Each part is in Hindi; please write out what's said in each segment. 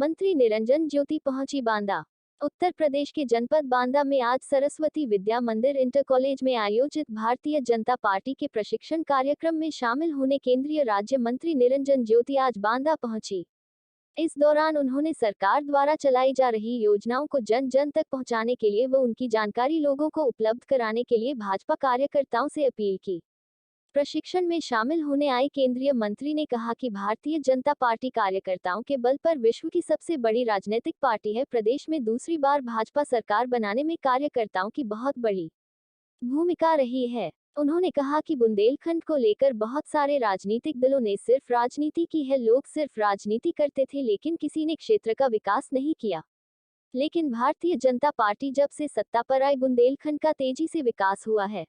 मंत्री निरंजन ज्योति पहुंची बांदा। उत्तर प्रदेश के जनपद बांदा में आज सरस्वती विद्या मंदिर इंटर कॉलेज में आयोजित भारतीय जनता पार्टी के प्रशिक्षण कार्यक्रम में शामिल होने केंद्रीय राज्य मंत्री निरंजन ज्योति आज बांदा पहुंची। इस दौरान उन्होंने सरकार द्वारा चलाई जा रही योजनाओं को जन जन तक पहुंचाने के लिए व उनकी जानकारी लोगों को उपलब्ध कराने के लिए भाजपा कार्यकर्ताओं से अपील की। प्रशिक्षण में शामिल होने आए केंद्रीय मंत्री ने कहा कि भारतीय जनता पार्टी कार्यकर्ताओं के बल पर विश्व की सबसे बड़ी राजनीतिक पार्टी है। प्रदेश में दूसरी बार भाजपा सरकार बनाने में कार्यकर्ताओं की बहुत बड़ी भूमिका रही है। उन्होंने कहा कि बुंदेलखंड को लेकर बहुत सारे राजनीतिक दलों ने सिर्फ राजनीति की है। लोग सिर्फ राजनीति करते थे लेकिन किसी ने क्षेत्र का विकास नहीं किया। लेकिन भारतीय जनता पार्टी जब से सत्ता पर आई बुंदेलखंड का तेजी से विकास हुआ है।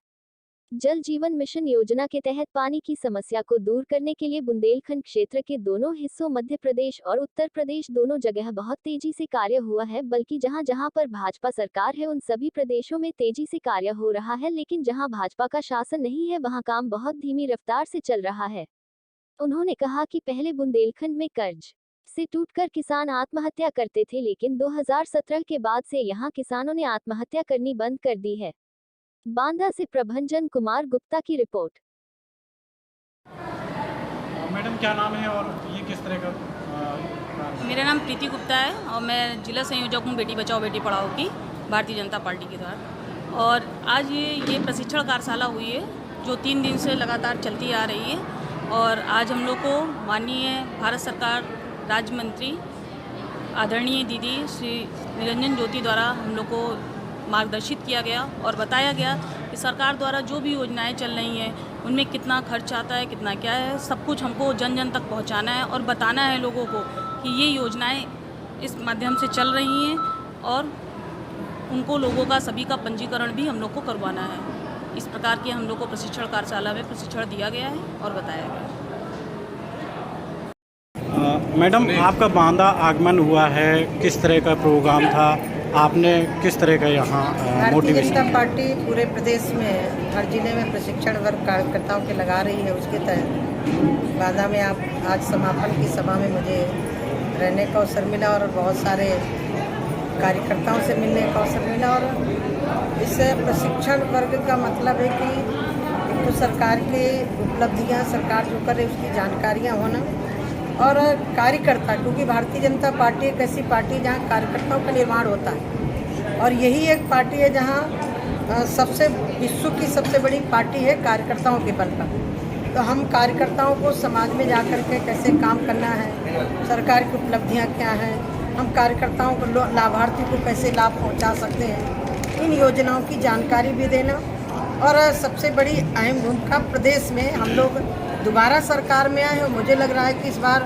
जल जीवन मिशन योजना के तहत पानी की समस्या को दूर करने के लिए बुंदेलखंड क्षेत्र के दोनों हिस्सों मध्य प्रदेश और उत्तर प्रदेश दोनों जगह बहुत तेजी से कार्य हुआ है। बल्कि जहां जहां पर भाजपा सरकार है उन सभी प्रदेशों में तेजी से कार्य हो रहा है, लेकिन जहां भाजपा का शासन नहीं है वहां काम बहुत धीमी रफ्तार से चल रहा है। उन्होंने कहा कि पहले बुंदेलखंड में कर्ज से टूटकर किसान आत्महत्या करते थे, लेकिन 2017 के बाद से यहां किसानों ने आत्महत्या करनी बंद कर दी है। बांदा से प्रभंजन कुमार गुप्ता की रिपोर्ट। मैडम क्या नाम है और ये किस तरह का? मेरा नाम प्रीति गुप्ता है और मैं जिला संयोजक हूँ बेटी बचाओ बेटी पढ़ाओ की भारतीय जनता पार्टी के द्वारा। और आज ये प्रशिक्षण कार्यशाला हुई है जो 3 दिन से लगातार चलती आ रही है। और आज हम लोग को माननीय भारत सरकार राज्य मंत्री आदरणीय दीदी श्री निरंजन ज्योति द्वारा हम लोग को मार्गदर्शित किया गया और बताया गया कि सरकार द्वारा जो भी योजनाएं चल रही हैं उनमें कितना खर्च आता है, कितना क्या है, सब कुछ हमको जन जन तक पहुंचाना है और बताना है लोगों को कि ये योजनाएं इस माध्यम से चल रही हैं और उनको लोगों का सभी का पंजीकरण भी हम लोग को करवाना है। इस प्रकार की हम लोग को प्रशिक्षण कार्यशाला में प्रशिक्षण दिया गया है और बताया गया। मैडम आपका बांदा आगमन हुआ है, किस तरह का प्रोग्राम था, आपने किस तरह का यहाँ भारतीय जनता पार्टी पूरे प्रदेश में हर जिले में प्रशिक्षण वर्ग कार्यकर्ताओं के लगा रही है। उसके तहत बांदा में आप आज समापन की सभा में मुझे रहने का अवसर मिला और बहुत सारे कार्यकर्ताओं से मिलने का अवसर मिला। और इस प्रशिक्षण वर्ग का मतलब है कि एक तो सरकार की उपलब्धियाँ, सरकार जो करे उसकी जानकारियाँ होना और कार्यकर्ता, क्योंकि भारतीय जनता पार्टी एक ऐसी पार्टी जहां कार्यकर्ताओं का निर्माण होता है और यही एक पार्टी है जहां सबसे विश्व की सबसे बड़ी पार्टी है कार्यकर्ताओं के बल पर। तो हम कार्यकर्ताओं को समाज में जाकर के कैसे काम करना है, सरकार की उपलब्धियां क्या हैं, हम कार्यकर्ताओं को लाभार्थी को कैसे लाभ पहुंचा सकते हैं, इन योजनाओं की जानकारी भी देना। और सबसे बड़ी अहम भूमिका प्रदेश में हम लोग दोबारा सरकार में आए हैं। मुझे लग रहा है कि इस बार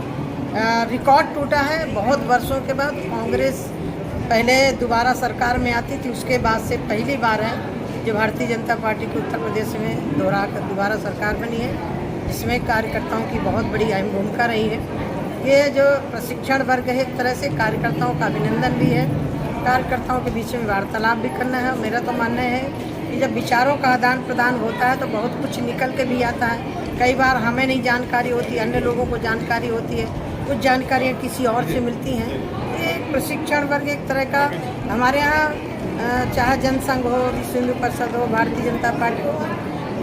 रिकॉर्ड टूटा है। बहुत वर्षों के बाद कांग्रेस पहले दोबारा सरकार में आती थी, उसके बाद से पहली बार है जो भारतीय जनता पार्टी की उत्तर प्रदेश में दोबारा सरकार बनी है, जिसमें कार्यकर्ताओं की बहुत बड़ी अहम भूमिका रही है। ये जो प्रशिक्षण वर्ग है एक तरह से कार्यकर्ताओं का अभिनंदन भी है। कार्यकर्ताओं के बीच में वार्तालाप भी करना है। मेरा तो मानना है कि जब विचारों का आदान प्रदान होता है तो बहुत कुछ निकल के भी आता है। कई बार हमें नहीं जानकारी होती, अन्य लोगों को जानकारी होती है, कुछ जानकारियाँ किसी और से मिलती हैं। ये प्रशिक्षण वर्ग एक तरह का हमारे यहाँ चाहे जनसंघ हो, विश्व हिंदू परिषद हो, भारतीय जनता पार्टी हो,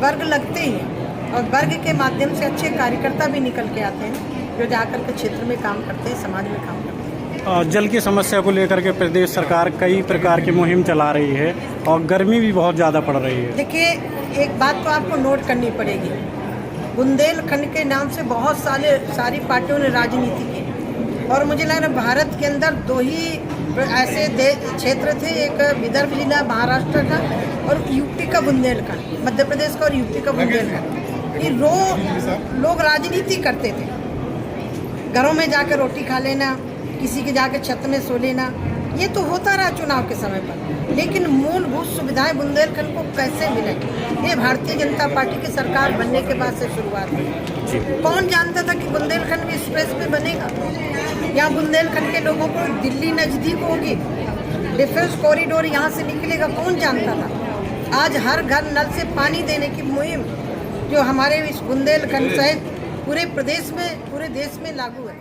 वर्ग लगते ही हैं और वर्ग के माध्यम से अच्छे कार्यकर्ता भी निकल के आते हैं जो जाकर के क्षेत्र में काम करते हैं, समाज में काम करते हैं। जल की समस्या को लेकर के प्रदेश सरकार कई प्रकार की मुहिम चला रही है और गर्मी भी बहुत ज़्यादा पड़ रही है। देखिए, एक बात तो आपको नोट करनी पड़ेगी, बुंदेलखंड के नाम से बहुत सारी पार्टियों ने राजनीति की और मुझे लग रहा है भारत के अंदर 2 ही ऐसे क्षेत्र थे, एक विदर्भ जिला महाराष्ट्र का और यूपी का बुंदेलखंड, मध्य प्रदेश का और यूपी का बुंदेलखंड। ये लोग राजनीति करते थे, घरों में जाकर रोटी खा लेना, किसी के जाकर छत में सो लेना, ये तो होता रहा चुनाव के समय पर, लेकिन मूलभूत सुविधाएं बुंदेलखंड को कैसे मिले ये भारतीय जनता पार्टी की सरकार बनने के बाद से शुरुआत हुई। कौन जानता था कि बुंदेलखंड में एक्सप्रेस वे बनेगा, यहाँ बुंदेलखंड के लोगों को दिल्ली नज़दीक होगी, डिफेंस कॉरिडोर यहाँ से निकलेगा, कौन जानता था। आज हर घर नल से पानी देने की मुहिम जो हमारे इस बुंदेलखंड सहित पूरे प्रदेश में, पूरे देश में लागू है।